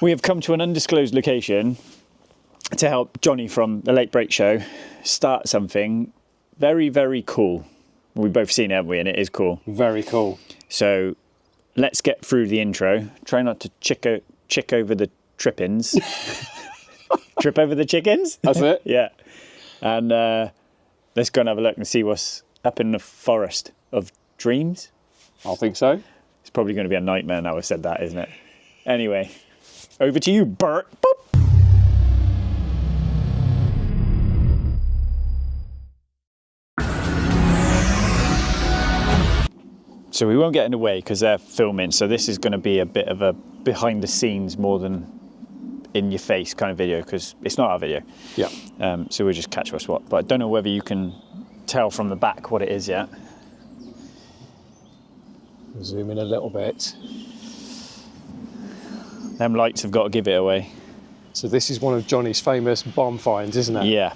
We have come to an undisclosed location to help Jonny from the Late Break Show start something very, very cool. We've both seen it, haven't we? And it is cool. Very cool. So let's get through the intro. Try not to chick over the trippins. Trip over the chickens? That's it? Yeah. And let's go and have a look and see what's up in the forest of dreams. I think so. It's probably going to be a nightmare now I've said that, isn't it? Anyway, over to you, Bert. Boop. So we won't get in the way because they're filming. So this is going to be a bit of a behind the scenes more than in your face kind of video because it's not our video. Yeah. So we'll just catch what's what. But I don't know whether you can tell from the back what it is yet. Zoom in a little bit. Them lights have got to give it away. So this is one of Jonny's famous bomb finds, isn't it? Yeah.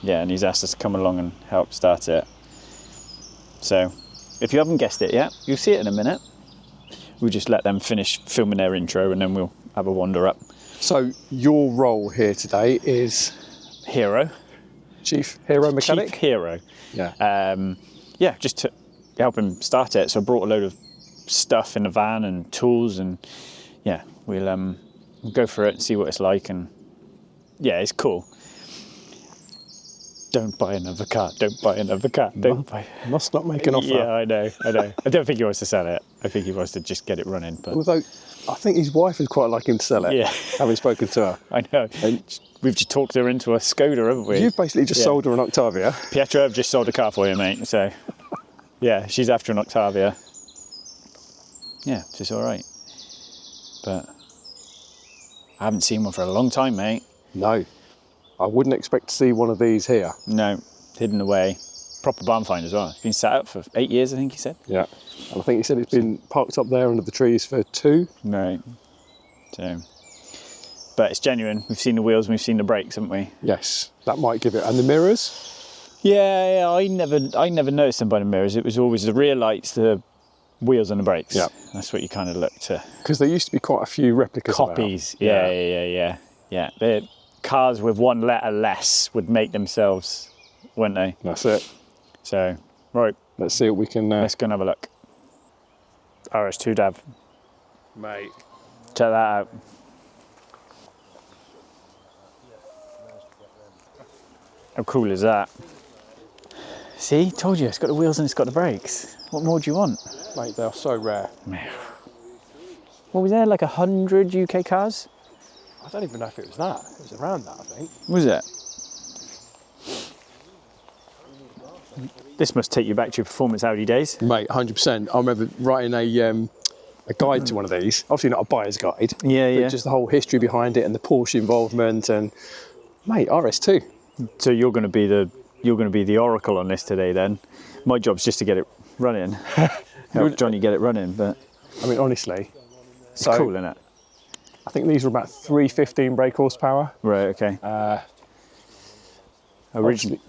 Yeah, and he's asked us to come along and help start it. So if you haven't guessed it yet, you'll see it in a minute. We'll just let them finish filming their intro and then we'll have a wander up. So your role here today is Hero. Chief Hero Mechanic? Chief Hero. Yeah. Yeah, just to help him start it. So I brought a load of stuff in the van and tools and yeah, we'll go for it and see what it's like and yeah, it's cool. Don't buy another car, don't buy another car, don't buy... Must not make an offer. Yeah, I know. I don't think he wants to sell it. I think he wants to just get it running. But although, I think his wife would quite like him to sell it, yeah. having spoken to her. I know. And we've just talked her into a Skoda, haven't we? you've basically just sold her an Octavia. Pietro, I've just sold a car for you, mate. So, yeah, she's after an Octavia. Yeah, it's all right. But I haven't seen one for a long time, mate. No. I wouldn't expect to see one of these here. No, hidden away. Proper barn find as well. It's been sat up for 8 years, I think he said. Yeah. And I think he said it's been parked up there under the trees for 2. Right. So, but it's genuine. We've seen the wheels, and we've seen the brakes, haven't we? Yes, that might give it. And the mirrors? Yeah, I never noticed them by the mirrors. It was always the rear lights, the wheels and the brakes. Yeah. That's what you kind of look to. Because there used to be quite a few replicas Copies. about. Yeah. They're cars with one letter less would make themselves, wouldn't they? That's it. So, right. Let's see what we can... Let's go and have a look. RS2 Dav. Mate. Check that out. How cool is that? See, told you, it's got the wheels and it's got the brakes. What more do you want? Mate, they are so rare. What was there, like 100 UK cars? I don't even know if it was that. It was around that, I think. Was it? This must take you back to your performance Audi days. Mate, 100%. I remember writing a guide to one of these. Obviously not a buyer's guide. Yeah. But just the whole history behind it and the Porsche involvement and, mate, RS2. So you're going to be the oracle on this today then. My job's just to get it running. Help Jonny get it running, but I mean, honestly. it's cool, isn't it? I think these were about 315 brake horsepower. Right, okay. Originally,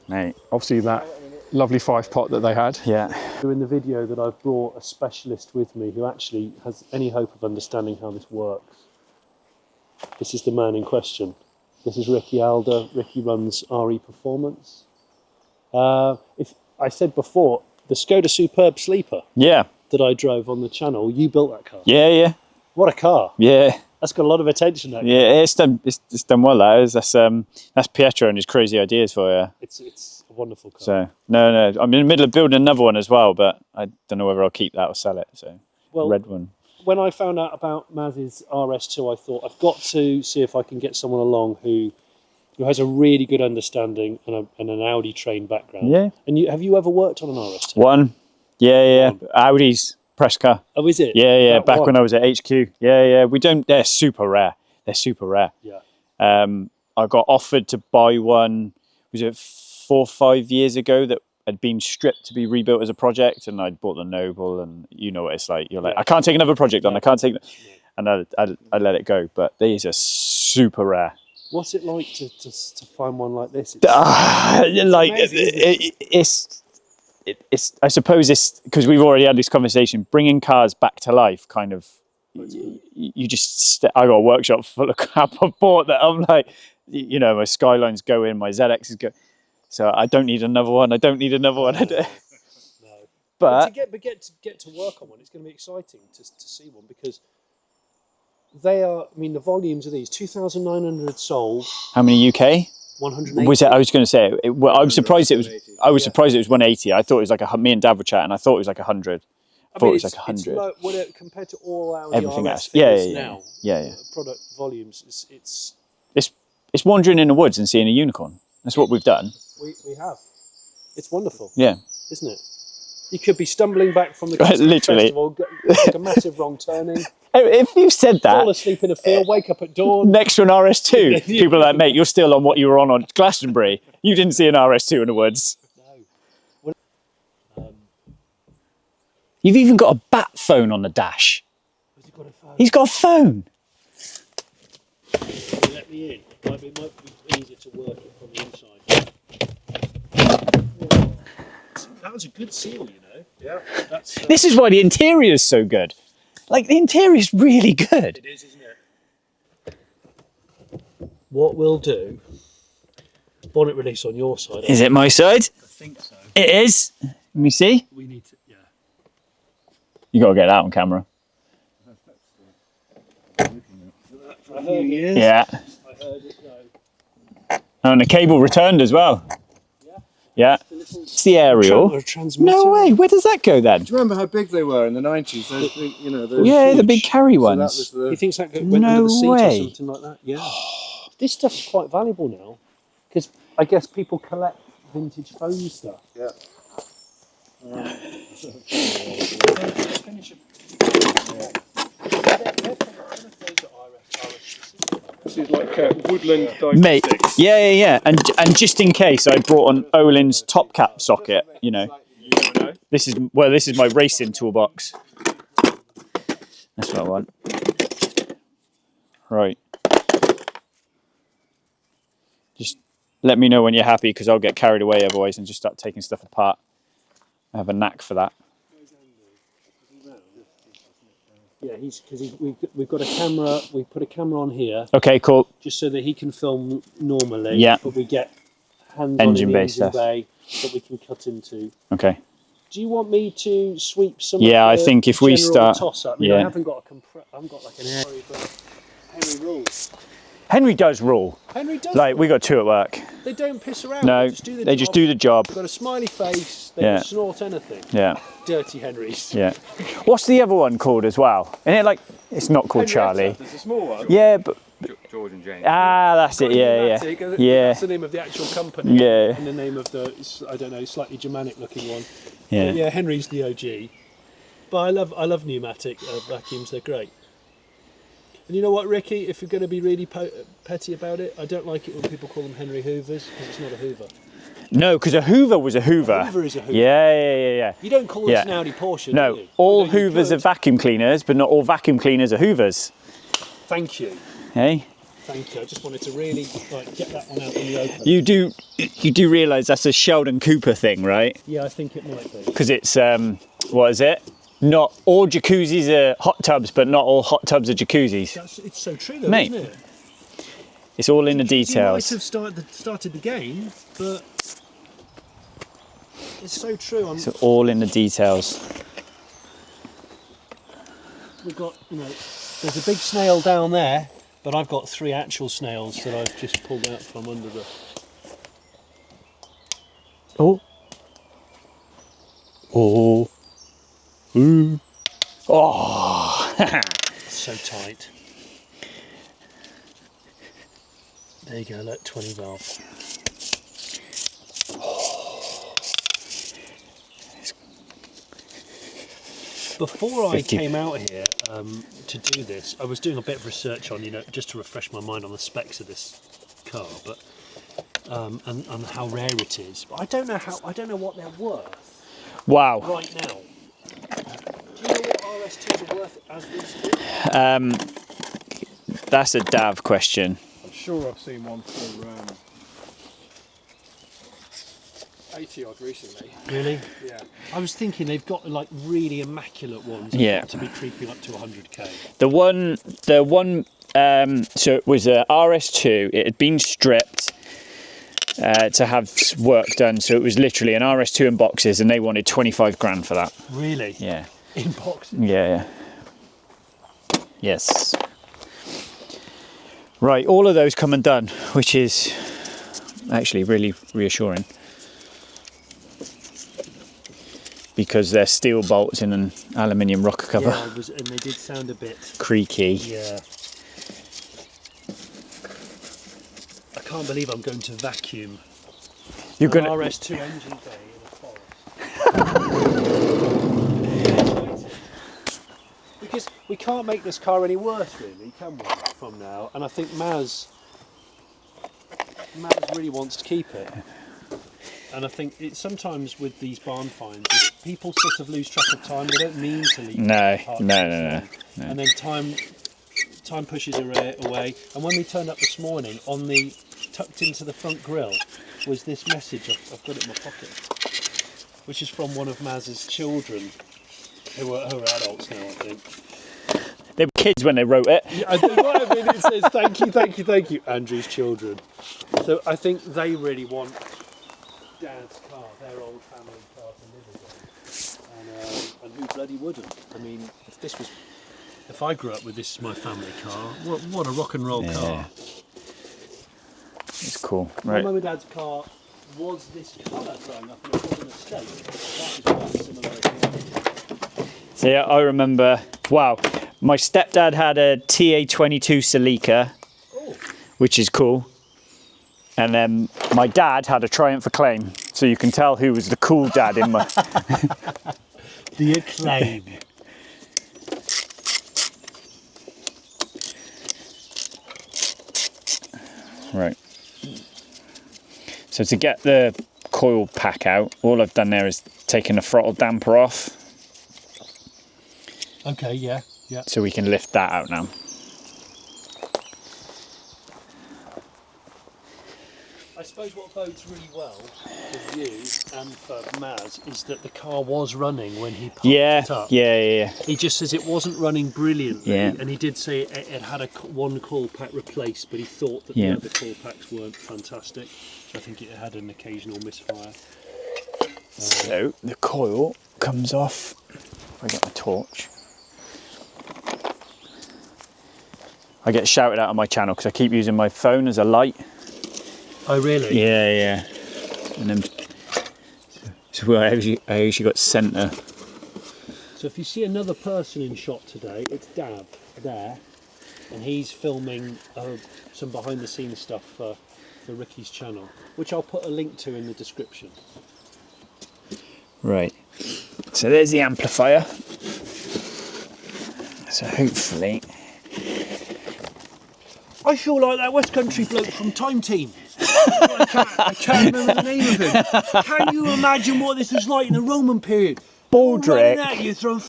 mate. Obviously that lovely 5-pot that they had. Yeah. In the video that I've brought a specialist with me who actually has any hope of understanding how this works. This is the man in question. This is Ricky Alder. Ricky runs RE Performance. If I said before, the Skoda Superb Sleeper Yeah. that I drove on the channel, you built that car. Yeah. What a car. Yeah. That's got a lot of attention, that car. Yeah, it's done well, that is. That's Pietro and his crazy ideas for you. It's a wonderful car. So, no. I'm in the middle of building another one as well, but I don't know whether I'll keep that or sell it. So, well, red one. When I found out about Maz's RS2, I thought I've got to see if I can get someone along who has a really good understanding and an Audi trained background. Yeah. And have you ever worked on an RS2? One. Yeah. Audi's press car. Oh, is it? Yeah. That Back one? when I was at HQ. Yeah. We don't. They're super rare. Yeah. I got offered to buy one. Was it 4 or 5 years ago that had been stripped to be rebuilt as a project, and I'd bought the Noble, and you know what it's like. You're like, I can't take another project on. I can't take that, and I let it go. But these are super rare. What's it like to find one like this? It's I suppose it's because we've already had this conversation. Bringing cars back to life, kind of, you just I got a workshop full of crap I bought that I'm like, you know, my Skylines go in, my ZXs go, so I don't need another one. I don't need another one. No. But to get to work on one, it's going to be exciting to see one, because they are. I mean, the volumes of these 2,900 sold. how many UK? 180. Was it? I was going to say. I was surprised it was. I was surprised it was 180. I thought it was like me and Dad were chatting. I thought it was like 100. I thought it was like 100. Compared to all our Everything RS else. figures Yeah. now, product volumes, It's wandering in the woods and seeing a unicorn. That's what we've done. we have. It's wonderful. Yeah. Isn't it? You could be stumbling back from the Literally. festival, like a massive wrong turning, If you said that, fall asleep in a field, wake up at dawn. next to an RS2, people are like, mate, you're still on what you were on Glastonbury. You didn't see an RS2 in the woods. No. You've even got a bat phone on the dash. Has he got a phone? He's got a phone. Let me in. It might be easier to work it from the inside. That was a good seal, you know. Yeah. That's, This is why the interior is so good. Like, the interior is really good. it is, isn't it? What we'll do, bonnet release on your side. Is it my side? I think so. It is. Let me see. We need to, yeah. You got to get that on camera. For a few years. Yeah. I heard it go. And the cable returned as well. Yeah. It's the aerial. Transmitter. No way. Where does that go then? Do you remember how big they were in the 90s? Those big, you know, those Yeah, the huge. big carry So that ones. was the, He thinks that went No under the seat way. or something like that. Yeah. This stuff's quite valuable now, because I guess people collect vintage phone stuff. yeah. This is like woodland Mate, diagnostics. yeah. And just in case, I brought an Olin's top cap socket, you know. This is my racing toolbox. That's what I want. Right. Just let me know when you're happy, because I'll get carried away otherwise and just start taking stuff apart. I have a knack for that. Yeah, we've got a camera. We put a camera on here Okay, cool. just so that he can film normally. Yeah. But we get hands Engine on bay in the stuff. engine bay that we can cut into. Okay. Do you want me to sweep some? Yeah, of I the think if we general start- toss up. I mean, yeah. I haven't got I haven't got like an Henry, but Henry rules. Henry does rule. Henry does. Like, we got two at work. They don't piss around. No, they just do the job. the job. They've got a smiley face. They Yeah. can snort anything. Yeah, Dirty Henrys. yeah. What's the other one called as well? Isn't it like, it's not called Charlie. It's a small one. Yeah, but, George and James. that's it, yeah. That's the name of the actual company. Yeah. And the name of the, I don't know, slightly Germanic looking one. Yeah. But yeah, Henry's the OG. But I love pneumatic vacuums. They're great. And you know what, Ricky? If you're going to be really petty about it, I don't like it when people call them Henry Hoovers, because it's not a Hoover. No, because a Hoover was a Hoover. A Hoover is a Hoover. Yeah. You don't call Yeah. this an Audi Porsche, do No, you? all Although you Hoovers could. are vacuum cleaners, but not all vacuum cleaners are Hoovers. Thank you. Hey? Thank you. I just wanted to really get that one out in the open. You do realise that's a Sheldon Cooper thing, right? Yeah, I think it might be. Because it's, what is it? Not all jacuzzis are hot tubs, but not all hot tubs are jacuzzis. It's so true, though, Mate, isn't it? It's all in the He might details. have started the game, but it's so true. It's all in the details. We've got, there's a big snail down there, but I've got 3 actual snails that I've just pulled out from under the. Oh. Oh. Ooh. Oh. It's so tight. There you go, look, 20 valve. Before I 50. came out here to do this, I was doing a bit of research on, just to refresh my mind on the specs of this car, but and how rare it is. But I don't know what they're worth Wow. right now. Do you know what RS2s are worth as we speak? That's a Dav question. I'm sure I've seen one for 80 odd recently. Really? Yeah. I was thinking they've got like really immaculate ones. Yeah. To be creeping up to 100k. The one, so it was a RS2. It had been stripped to have work done. So it was literally an RS2 in boxes, and they wanted 25 grand for that. Really? Yeah. In boxes? Yeah. Yes. Right, all of those come undone, which is actually really reassuring. Because they're steel bolts in an aluminium rocker cover. Yeah, and they did sound a bit creaky. Yeah. I can't believe I'm going to vacuum You're an gonna RS2 engine bay in a forest. Because we can't make this car any worse, really, can we, from now? And I think Maz really wants to keep it. And I think it's sometimes with these barn finds, people sort of lose track of time. They don't mean to leave. No. And then time pushes away. And when we turned up this morning, tucked into the front grille was this message. I've got it in my pocket, which is from one of Maz's children, who are adults now, I think. They were kids when they wrote it. Yeah, I think what I mean, it says thank you, Andrew's children. So I think they really want Dad's car, their old family car, to live again. And who bloody wouldn't? I mean, if I grew up with this as my family car, what a rock and roll car. It's cool, My right? mum and Dad's car was this colour growing up, and it was an estate. That is quite similar. So yeah, I remember. Wow, my stepdad had a TA22 Celica, which is cool. And then my dad had a Triumph Acclaim, so you can tell who was the cool dad in my... The Acclaim. Right. So to get the coil pack out, all I've done there is taken the throttle damper off, Okay, yeah. so we can lift that out now. I suppose what bodes really well for you and for Maz is that the car was running when he parked it up. Yeah. He just says it wasn't running brilliantly, Yeah. and he did say it had one coil pack replaced, but he thought that the other coil packs weren't fantastic. So I think it had an occasional misfire. So the coil comes off. If I get my torch. I get shouted out on my channel because I keep using my phone as a light. Oh really? Yeah. And then so I actually got centre. So if you see another person in shot today, it's Dab there, and he's filming some behind the scenes stuff for Ricky's channel, which I'll put a link to in the description. Right. So there's the amplifier. So hopefully. I feel like that West Country bloke from Time Team. I can't remember the name of him. Can you imagine what this was like in the Roman period? Baldrick. Running at you, throwing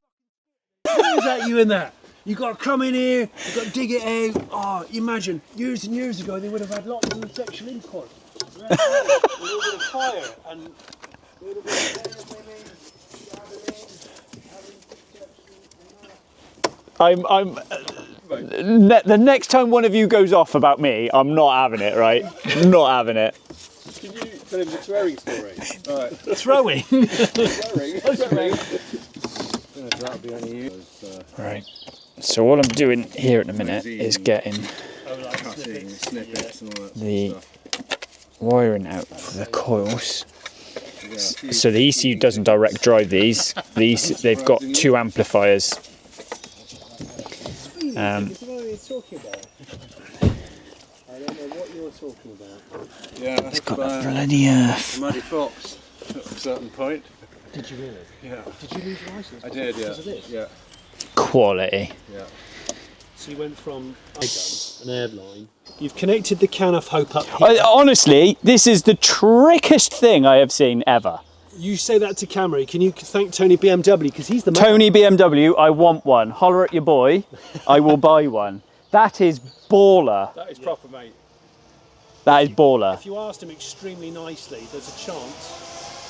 things at you in that. You got to come in here, you got to dig it out. Oh, you imagine, years and years ago, they would have had lots of sexual intercourse. Right? A little bit of fire and a little bit of The next time one of you goes off about me, I'm not having it, right? Not having it. Can you tell him the swearing story? Alright. throwing. Swearing. I don't know if that'll be any use. Right. So all I'm doing here at the minute is getting Cutting snippets and all that the stuff. wiring out for the coils. So the ECU doesn't direct drive these. They've got two amplifiers. What are you talking about? I don't know what you're talking about. Yeah, that's Got by a bloody a Muddy Fox at a certain point. Did you really? Yeah. Did you lose your license? I did, yeah. Because of this? Yeah. quality. Yeah. So you went from an airline. You've connected the can of hope up here. Honestly, this is the trickiest thing I have seen ever. You say that to Camry. Can you thank Tony BMW because he's the man. Tony BMW, I want one. Holler at your boy, I will buy one. That is baller. That is proper, mate. That is baller. If you asked him extremely nicely, there's a chance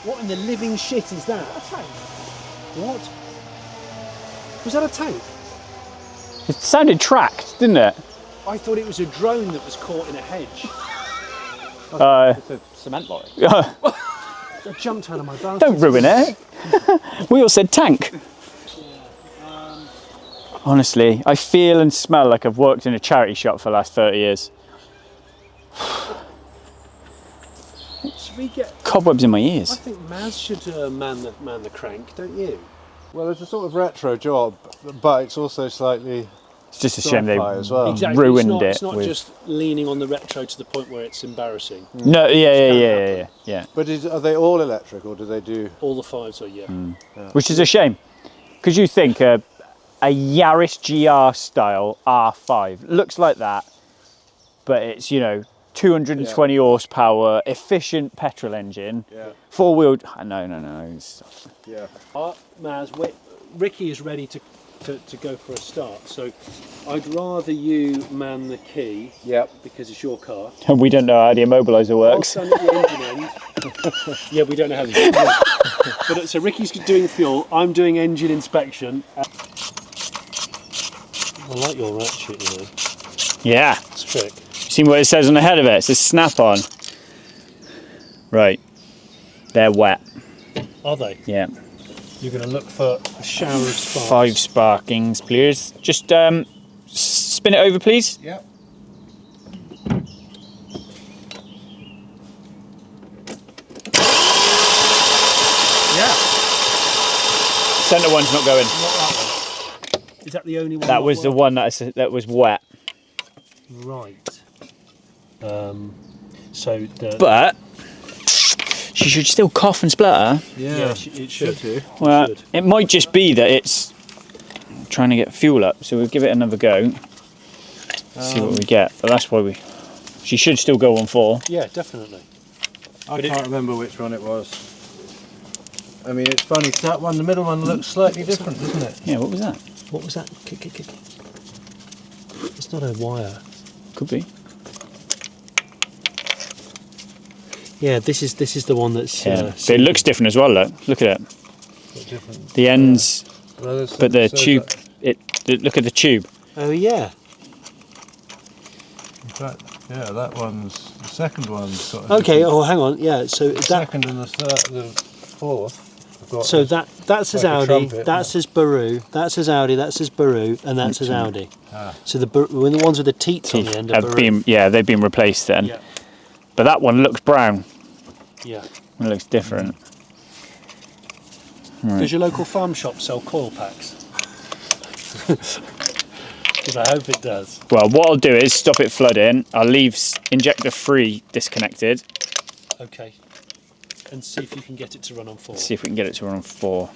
What in the living shit is that? A tank. What? Was that a tank? It sounded tracked, didn't it? I thought it was a drone that was caught in a hedge. It's a cement lorry. I jumped out of my basket. Don't ruin it. We all said tank. Honestly, I feel and smell like I've worked in a charity shop for the last 30 years. Should we get? Cobwebs in my I ears. think Maz should man the crank, don't you? Well, it's a sort of retro job, but it's also slightly It's just a shame they sci-fi as well. Exactly. ruined It's not with... just leaning on the retro to the point where it's embarrassing. No, yeah. But are they all electric, or do they do? All the fives are, yeah. Which is a shame, because you think a Yaris GR style R5 looks like that, but it's 220 horsepower, efficient petrol engine, four-wheel. No. Yeah. Maz, Ricky is ready to go for a start, so I'd rather you man the key. Yep. Because it's your car. And we don't know how the immobiliser I'll works. stand at the engine end. Yeah, we don't know how this works. But so Ricky's doing fuel, I'm doing engine inspection. I like your ratchet, Yeah. It's a trick. See what it says on the head of it? It says snap-on. Right. They're wet. Are they? Yeah. You're going to look for a shower of sparks. 5 sparkings, please. Just spin it over, please. Yep. Yeah. Centre one's not going. Not that one. Is that the only one? That not was the working? one that was wet. Right. So the. But she should still cough and splutter. Yeah, it should. do. Well, should. it might just be that it's trying to get fuel up, so we'll give it another go. See what we get. But that's why she should still go on 4. Yeah, definitely. I can't remember which one it was. I mean, it's funny. That one, the middle one, looks slightly different, doesn't it? Yeah, what was that? What was that? Kick. It's not a wire. Could be. Yeah, this is the one that's. Yeah. But it looks different as well. Look at it. Different. The ends, Well, but the tube. Look at the tube. Oh yeah. In fact, yeah, that one's the second one's sort of. Okay. different. Oh, hang on. Yeah. So The that. second and the third, the fourth. have got So the- that says like a Audi. trumpet, That yeah. says Baru. That says Audi. That says Baru, and that says Audi. So the ones with the teats on the end are Have Baru. been, they've been replaced then. Yeah. But that one looks brown. Yeah. It looks different. Does your local farm shop sell coil packs? Because I hope it does. Well, what I'll do is stop it flooding. I'll leave injector 3 disconnected. Okay. And see if you can get it to run on 4. See if we can get it to run on 4.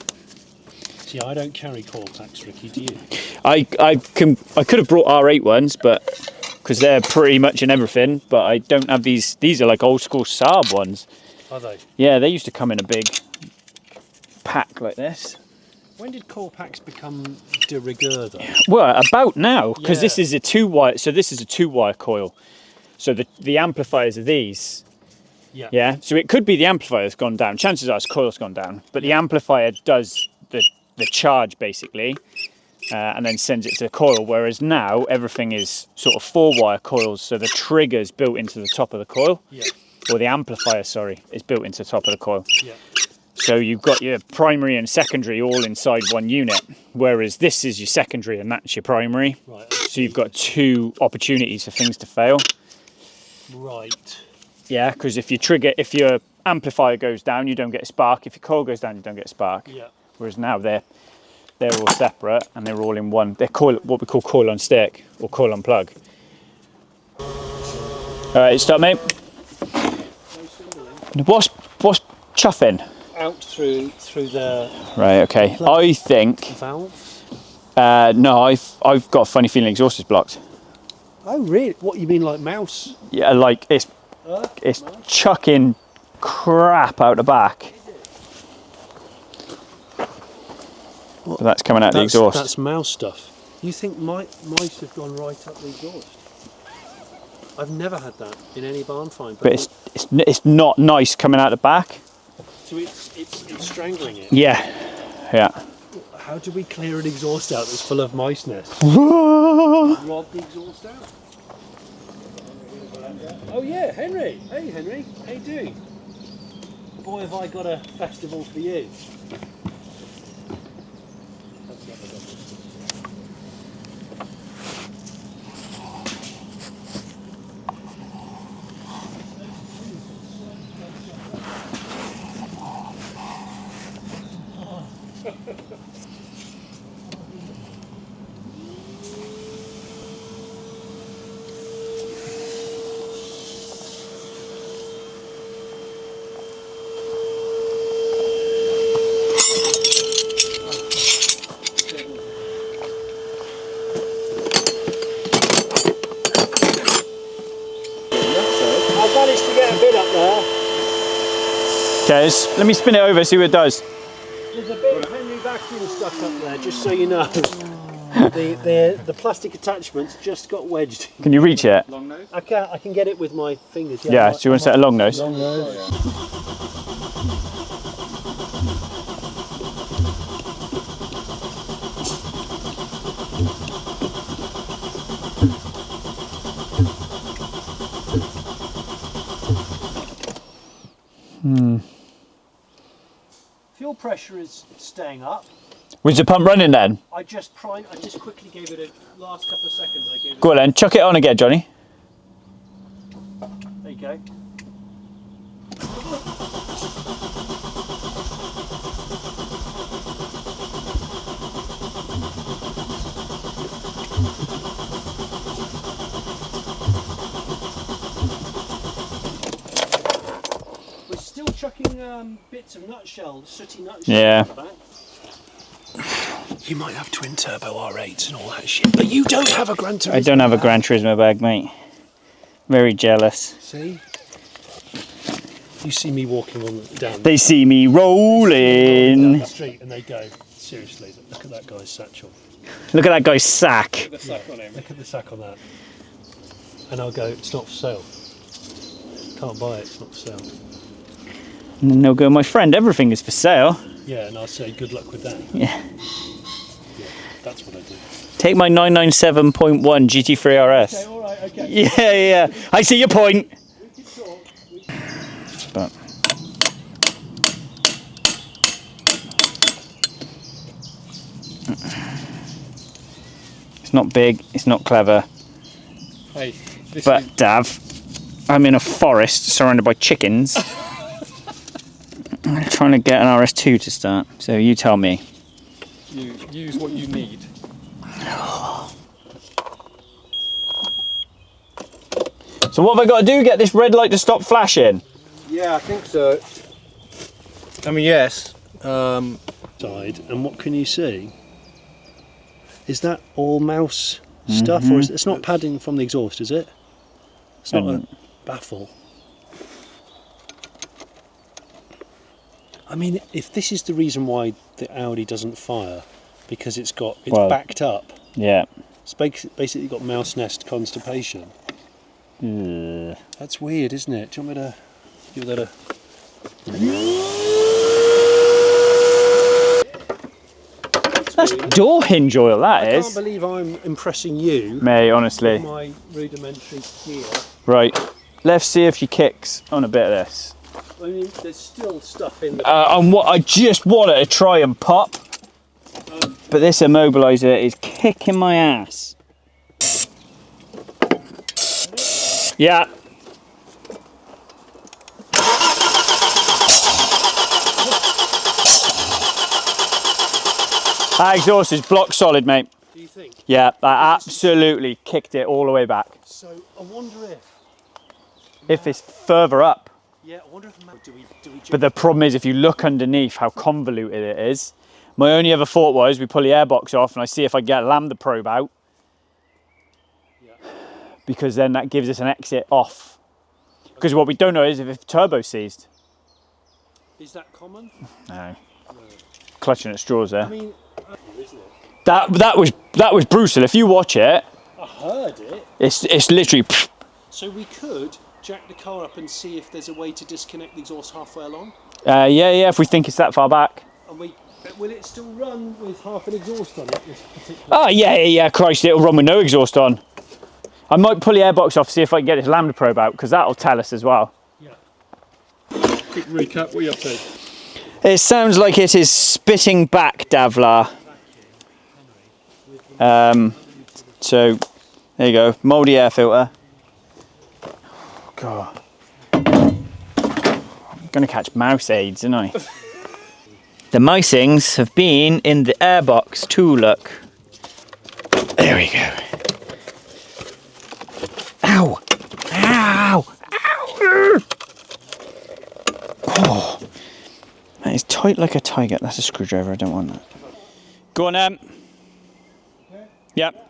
See, I don't carry coil packs, Ricky. Do you? I could have brought R8 ones, but because they're pretty much in everything. But I don't have these. These are like old school Saab ones. Are they? Yeah, they used to come in a big pack like this. When did coil packs become de rigueur, though? Well, about now, because this Yeah. is a 2-wire. So this is a 2-wire coil. So the amplifiers are these. Yeah. Yeah. So it could be the amplifier's gone down. Chances are its coil's gone down, but the amplifier does the charge basically, and then sends it to the coil. Whereas now everything is sort of 4-wire coils. So the trigger's built into the top of the coil. Yeah. Or the amplifier, sorry, is built into the top of the coil. Yeah. So you've got your primary and secondary all inside one unit, whereas this is your secondary and that's your primary. Right. So you've got 2 opportunities for things to fail. Right. Yeah, because if your amplifier goes down, you don't get a spark. If your coil goes down, you don't get a spark. Yeah. Whereas now they're all separate and they're all in one. They're what we call coil on stick or coil on plug. All right, stop, mate. What's chuffing? Out through the Right, okay. I think valve. no, I've got a funny feeling exhaust is blocked. Oh really? What you mean, like mouse? Yeah, like it's chucking crap out the back. So that's coming out the exhaust. That's mouse stuff. You think mice have gone right up the exhaust? I've never had that in any barn find. But it's not nice coming out the back. So it's strangling it. Yeah, yeah. How do we clear an exhaust out that's full of mice nests? Rod the exhaust out? Oh yeah, Henry. Hey Henry, how you doing? Boy, have I got a festival for you. I managed to get a bit up there. Okay, let me spin it over, see what it does. There's a bit of Henry vacuum stuck up there, just so you know. the plastic attachments just got wedged. Can you reach it? I can get it with my fingers. Yeah, so you want to set a long nose? Long nose. Fuel pressure is staying up. Was the pump running then? I just quickly gave it a last couple of seconds. I gave it. Go on then, chuck it on again, Johnny. There you go. We're still chucking bits of nutshell, sooty nutshell. Yeah. in the back. You might have twin turbo R8s and all that shit, but you don't have a Gran Turismo. I don't have a bag. Gran Turismo bag, mate. Very jealous. See? You see me walking down They see me rolling. the street and they go, seriously, look at that guy's satchel. Look at that guy's sack. Look at the sack on that. And I'll go, it's not for sale. Can't buy it, it's not for sale. And then they'll go, my friend, everything is for sale. Yeah, and I'll say, good luck with that. Yeah. Yeah, that's what I do. Take my 997.1 GT3 RS. Okay, alright, okay. Yeah. I see your point. We can talk. But it's not big, it's not clever. Hey, this But is, Dav, I'm in a forest surrounded by chickens. I'm trying to get an RS2 to start. So you tell me. you use what you need. So what have I got to do? Get this red light to stop flashing? Yeah, I think so. I mean, yes. Side, and what can you see? Is that all mouse stuff, or is it's not padding from the exhaust, is it? It's not a baffle. I mean, if this is the reason why the Audi doesn't fire, because it's Well- backed up, Yeah. it's basically got mouse nest constipation. That's weird, isn't it? Do you want me to give that a... That's door hinge oil, that I can't is. believe I'm impressing you Mate, with honestly. my rudimentary gear. Right. Let's see if she kicks on a bit of this. I mean, there's still stuff in the... And what I just wanted to try and pop, but this immobiliser is kicking my ass. Yeah. That exhaust is block solid, mate. Do you think? Yeah, I absolutely kicked it all the way back. So, I wonder If it's further up. Yeah, I wonder if... Do we But the problem is, if you look underneath how convoluted it is, my only other thought was we pull the airbox off and I see if I get lambda probe out. Yeah. Because then that gives us an exit off. Because what we don't know is if turbo seized. Is that common? No. Clutching at straws there. I mean, isn't it? That was brutal. If you watch it, I heard it. it's literally. So we could jack the car up and see if there's a way to disconnect the exhaust halfway along. Yeah, if we think it's that far back. And will it still run with half an exhaust on it, this particular? Oh, yeah, Christ, it'll run with no exhaust on. I might pull the airbox off, see if I can get this lambda probe out, because that'll tell us as well. Yeah. Quick recap, what are you up to? It sounds like it is spitting back, Davlar. So, there you go, mouldy air filter. God. I'm going to catch mouse aids, aren't I? The mousings have been in the airbox too, look. There we go. Ow! Ow! Ow! Oh, that is tight like a tiger. That's a screwdriver, I don't want that. Go on, Em. Yep.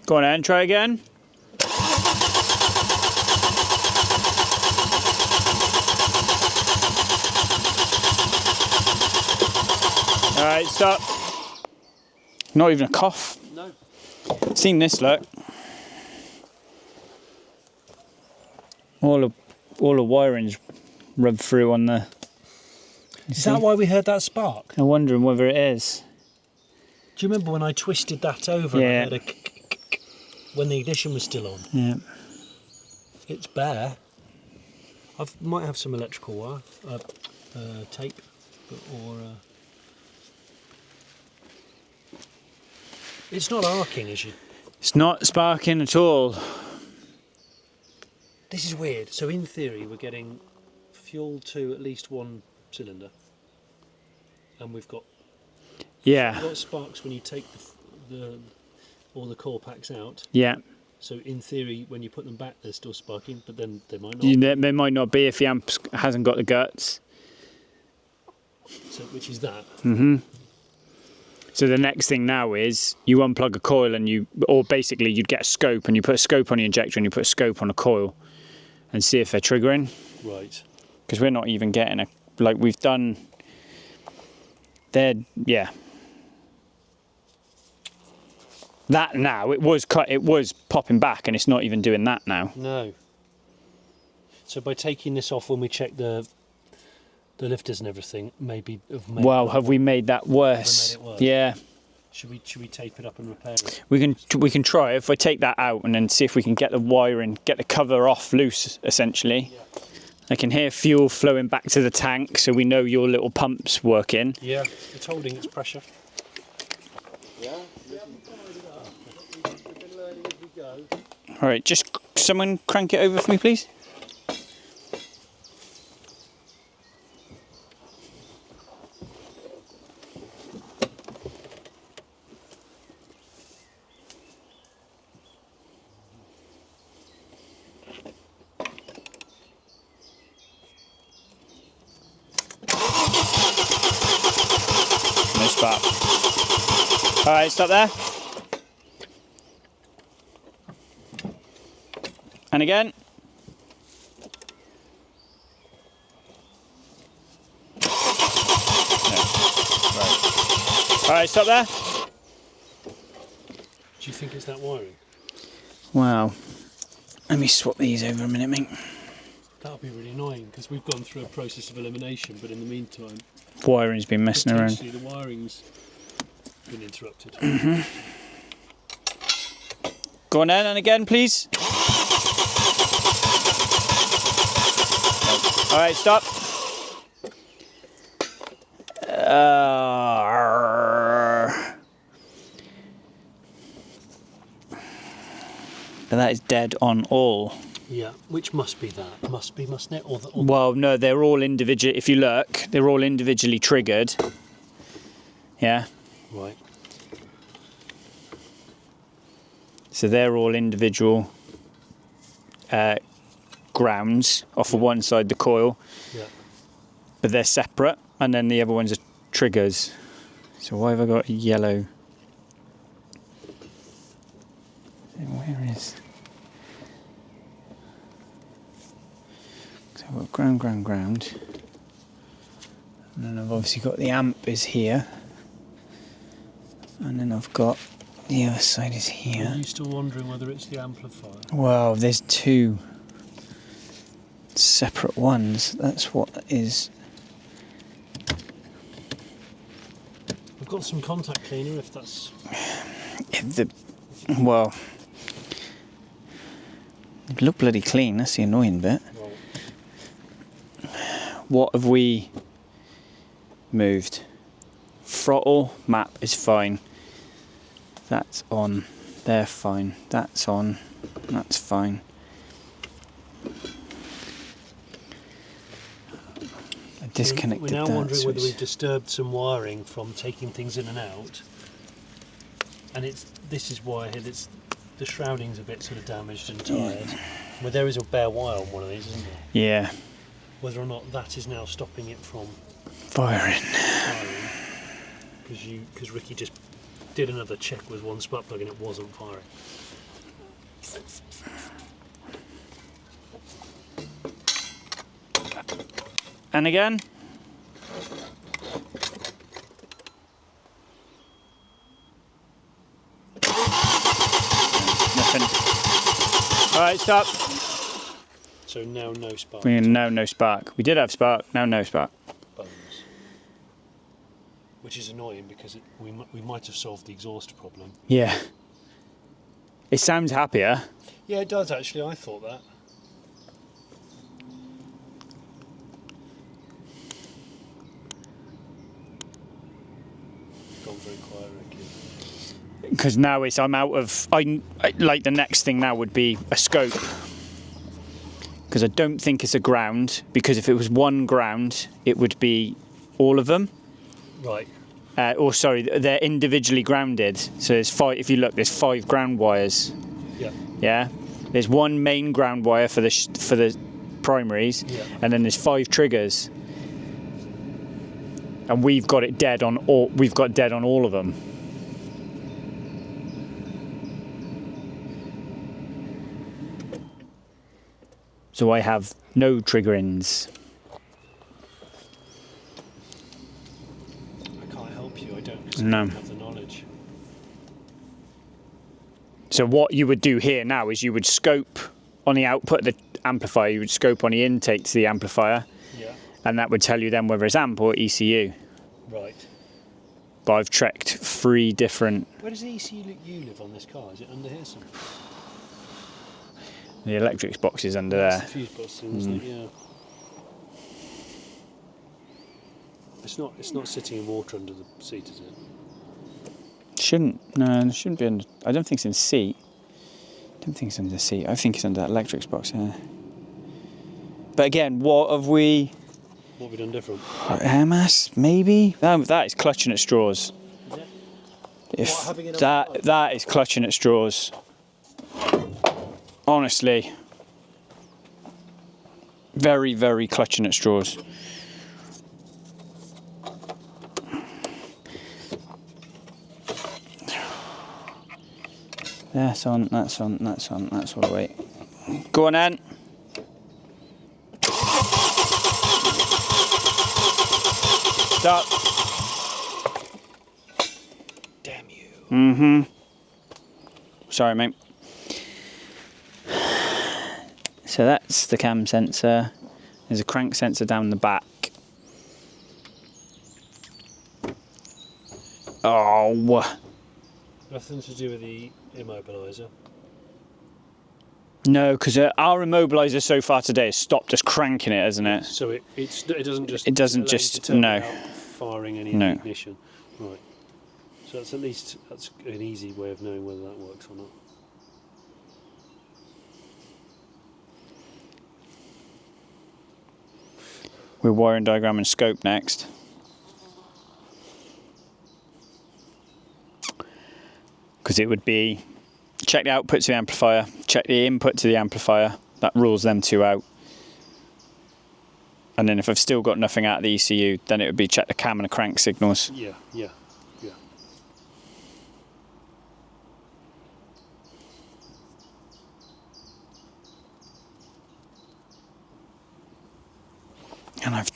Go on, Em, try again. Alright, stop. Not even a cough. No. Seen this, look. All the wiring's rubbed through on the... Is that why we heard that spark? I'm wondering whether it is. Do you remember when I twisted that over? Yeah. And I heard a when the ignition was still on? Yeah. It's bare. I might have some electrical wire, tape, or... It's not arcing, is it? It's not sparking at all. This is weird. So in theory, we're getting fuel to at least one cylinder, and we've got sparks when you take all the core packs out. Yeah. So in theory, when you put them back, they're still sparking, but then they might not. They might not be if the amp hasn't got the guts. So which is that? Mm-hmm. So the next thing now is you unplug a coil and basically you'd get a scope and you put a scope on the injector and you put a scope on a coil and see if they're triggering. Right. Because we're not even getting we've done. Yeah. That now it was popping back and it's not even doing that now. No. So by taking this off when we check the lifters and everything, maybe have we made that worse? Have we made it worse? Yeah. Should we tape it up and repair it? We can try. If I take that out and then see if we can get the wiring, get the cover off loose, essentially. Yeah. I can hear fuel flowing back to the tank, so we know your little pump's working. Yeah, it's holding its pressure. Yeah. All right, just someone crank it over for me, please. No spark. All right, stop there. And again. No. Right. All right, stop there. Do you think it's that wiring? Wow. Let me swap these over a minute, mate. That would be really annoying because we've gone through a process of elimination, but in the meantime, Wiring's been messing around. potentially the wiring's been interrupted. Mm-hmm. Go on then, and again, please. All right, stop. But that is dead on all. Yeah, which must be that. Mustn't it? Well, no, they're all individual. If you look, they're all individually triggered. Yeah. Right. So they're all individual grounds off of one side the coil. Yeah. But they're separate, and then the other ones are triggers. So why have I got a yellow? Where is? So I've got ground. And then I've obviously got the amp is here. And then I've got the other side is here. Are you still wondering whether it's the amplifier? Well, there's two separate ones. That's what is. I've got some contact cleaner if that's... Well, it look bloody clean, that's the annoying bit. Right. What have we moved? Throttle, map is fine. That's on, they're fine. That's on, that's fine. I disconnected We're now that, wondering so whether it's- we've disturbed some wiring from taking things in and out. And this is why the shrouding's a bit sort of damaged and tired. Well, there is a bare wire on one of these, isn't there? Yeah, Whether or not that is now stopping it from firing. firing, because Ricky just did another check with one spark plug and it wasn't firing. And again. Nothing. Alright, stop. So now no spark. Now no spark. We did have spark, now no spark. Bones. Which is annoying because we might have solved the exhaust problem. Yeah. It sounds happier. Yeah, it does actually. I thought that. Gone very quiet, Ricky. Because now I'm out of. I like the next thing now would be a scope. Because I don't think it's a ground. Because if it was one ground, it would be all of them. Right. Or sorry, they're individually grounded. So there's five. If you look, there's 5 ground wires. Yeah. Yeah. There's one main ground wire for the primaries, Yeah. and then there's 5 triggers. And we've got it dead on all. We've got dead on all of them. So I have no trigger-ins. I can't help you. I don't. 'Cause I No. don't have the knowledge. So what you would do here now is you would scope on the output of the amplifier, you would scope on the intake to the amplifier, Yeah. and that would tell you then whether it's amp or ECU. Right. But I've checked 3 different. Where does the ECU live on this car? Is it under here somewhere? The electrics box is under That's there. the fuse box thing, isn't it? Yeah. It's not sitting in water under the seat, is it? Shouldn't. No, it shouldn't be under. I don't think it's in seat. I don't think it's under the seat. I think it's under that electrics box. Yeah. But again, what have we? What have we done different? Air mass, maybe. That is clutching at straws. Is it? If What, having it that is clutching at straws. Honestly, very, very clutching at straws. That's on, that's on, that's on, that's all the way. Go on then. Stop. Damn you. Mm-hmm. Sorry, mate. So that's the cam sensor. There's a crank sensor down the back. Oh. Nothing to do with the immobiliser. No, because our immobiliser so far today has stopped us cranking it, hasn't it? So it doesn't just It doesn't allow you just- to turn no. it out firing any No. ignition. Right. So that's at least an easy way of knowing whether that works or not. We're wiring diagram and scope next. Because it would be check the output to the amplifier, check the input to the amplifier. That rules them 2 out. And then if I've still got nothing out of the ECU, then it would be check the cam and the crank signals. Yeah, yeah, yeah. And I've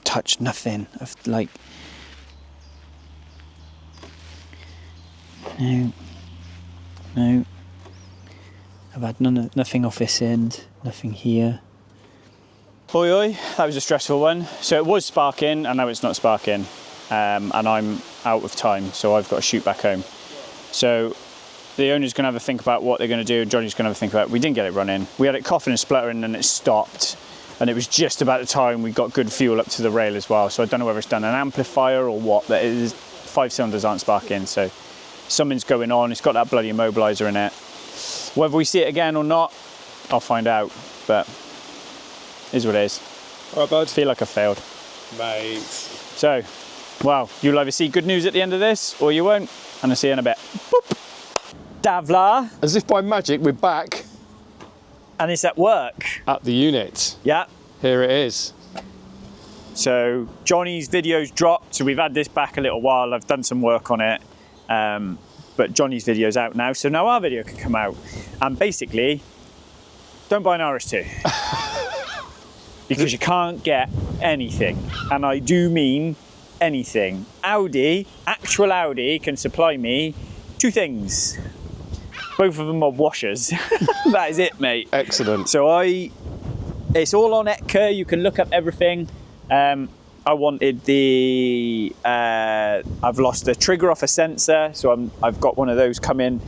touched nothing. I've like no. I've had nothing off this end, nothing here. Oi oi, that was a stressful one. So it was sparking and now it's not sparking. And I'm out of time, so I've got to shoot back home. So the owner's going to have a think about what they're going to do. Johnny's going to have a think about it. We didn't get it running. We had it coughing and spluttering and it stopped. And it was just about the time we got good fuel up to the rail as well. So I don't know whether it's done an amplifier or what, but it is, 5 cylinders aren't sparking. So something's going on. It's got that bloody immobiliser in it. Whether we see it again or not, I'll find out. But it is what it is. All right, bud. I feel like I failed. Mate. So, well, you'll either see good news at the end of this or you won't. And I'll see you in a bit. Boop. Davla. As if by magic, we're back And it's at work. at the unit. Yeah. Here it is. So Johnny's video's dropped. So we've had this back a little while. I've done some work on it. But Johnny's video's out now. So now our video can come out. And basically, don't buy an RS2. Because you can't get anything. And I do mean anything. Audi, actual Audi, can supply me 2 things. Both of them are washers. That is it, mate. Excellent. So it's all on Etka. You can look up everything. I wanted the, I've lost the trigger off a sensor. So I've got one of those coming.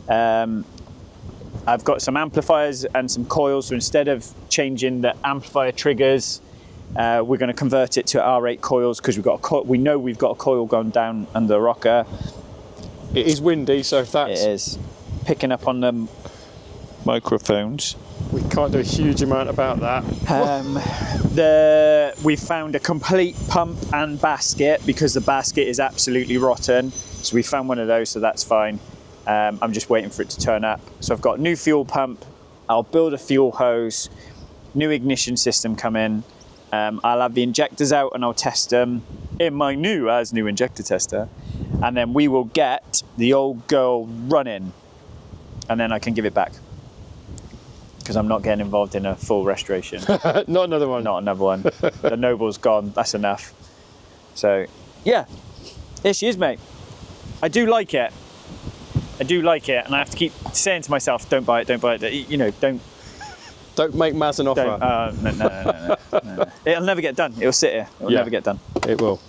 I've got some amplifiers and some coils. So instead of changing the amplifier triggers, we're going to convert it to R8 coils because we know we've got a coil going down under the rocker. It is windy, so if that's... It is picking up on the microphones. We can't do a huge amount about that. We found a complete pump and basket because the basket is absolutely rotten. So we found one of those, so that's fine. I'm just waiting for it to turn up. So I've got a new fuel pump. I'll build a fuel hose, new ignition system coming. I'll have the injectors out and I'll test them in my new injector tester. And then we will get the old girl running and then I can give it back. Because I'm not getting involved in a full restoration. Not another one. Not another one. The Noble's gone, that's enough. So, yeah, here she is, mate. I do like it. And I have to keep saying to myself, don't buy it, don't buy it. You know, don't make Maz an offer. No. It'll never get done. It'll sit here. It'll never get done. It will.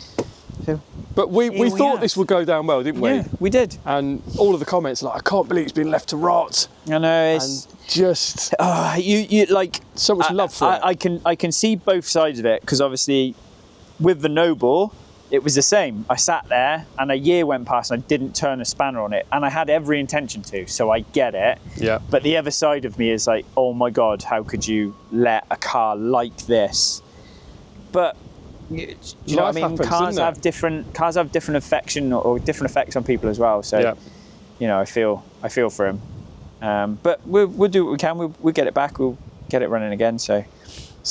So, but we thought this would go down well, didn't we? Yeah, we did. And all of the comments like, I can't believe it's been left to rot. I know, it's... And just... you like... So much love for it. I can see both sides of it, because obviously, with the Noble, it was the same. I sat there, and a year went past, and I didn't turn a spanner on it, and I had every intention to, so I get it. Yeah. But the other side of me is like, oh my God, how could you let a car like this? But... you know what I mean? Cars have different affection or different effects on people as well. So, you know, I feel for him. But we'll do what we can. We'll get it back. We'll get it running again. So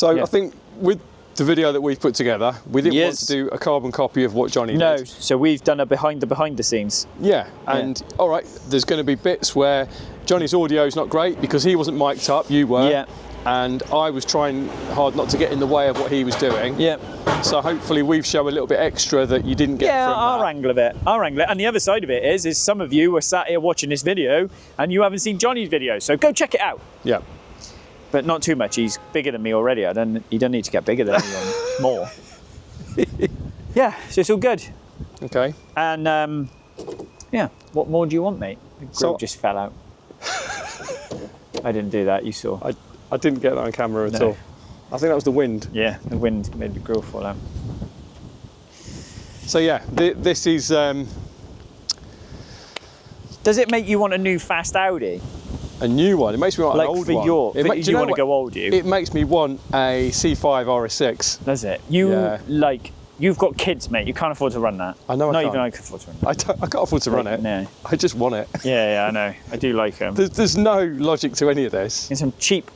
I think with the video that we've put together, we didn't want to do a carbon copy of what Johnny did. No. So we've done a behind the scenes. Yeah. And all right, there's going to be bits where Johnny's audio is not great because he wasn't mic'd up. You were. Yeah. And I was trying hard not to get in the way of what he was doing. Yeah. So hopefully we've shown a little bit extra that you didn't get from that. Our angle of it. And the other side of it is some of you are sat here watching this video and you haven't seen Johnny's video, so go check it out. Yeah. But not too much. He's bigger than me already. You don't need to get bigger than anyone more. Yeah, so it's all good. Okay. And yeah, what more do you want, mate? The grill just fell out. I didn't do that, you saw. I didn't get that on camera at all. I think that was the wind. Yeah, the wind made the grill fall out. So yeah, this is... Does it make you want a new fast Audi? A new one. It makes me want an old one. Do you want to go old, It makes me want a C5 RS6. Does it? You've got kids, mate. You can't afford to run that. I know. Not even I can afford to run that. I can't afford to run it. No. I just want it. Yeah, I know. I do like them. There's no logic to any of this. And some cheap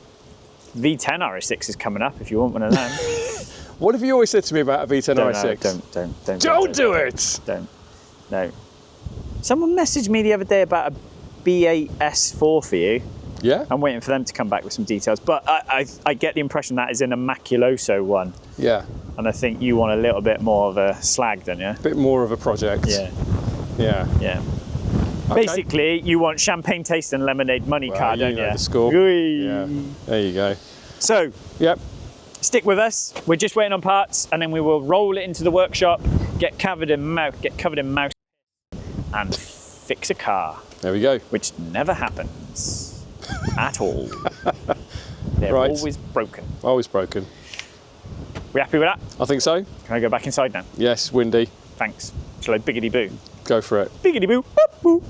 V10 RS6 is coming up if you want one of them. What have you always said to me about a V10 RS6? Don't do it! Don't. No. Someone messaged me the other day about a B8 S4 for you. Yeah. I'm waiting for them to come back with some details. But I get the impression that is an Immaculoso one. Yeah. And I think you want a little bit more of a slag, don't you? Bit more of a project. Yeah. Yeah. Yeah. Okay. Basically, you want champagne taste and lemonade money Well, card, you don't know you? the score. Whee! Yeah. There you go. So, Yep. stick with us. We're just waiting on parts, and then we will roll it into the workshop, get covered in mouse, and fix a car, There we go. which never happens at all. They're Right. always broken. Always broken. We happy with that? I think so. Can I go back inside now? Yes, windy. Thanks. Shall I biggity boo? Go for it. Biggity boo. Boop, boop.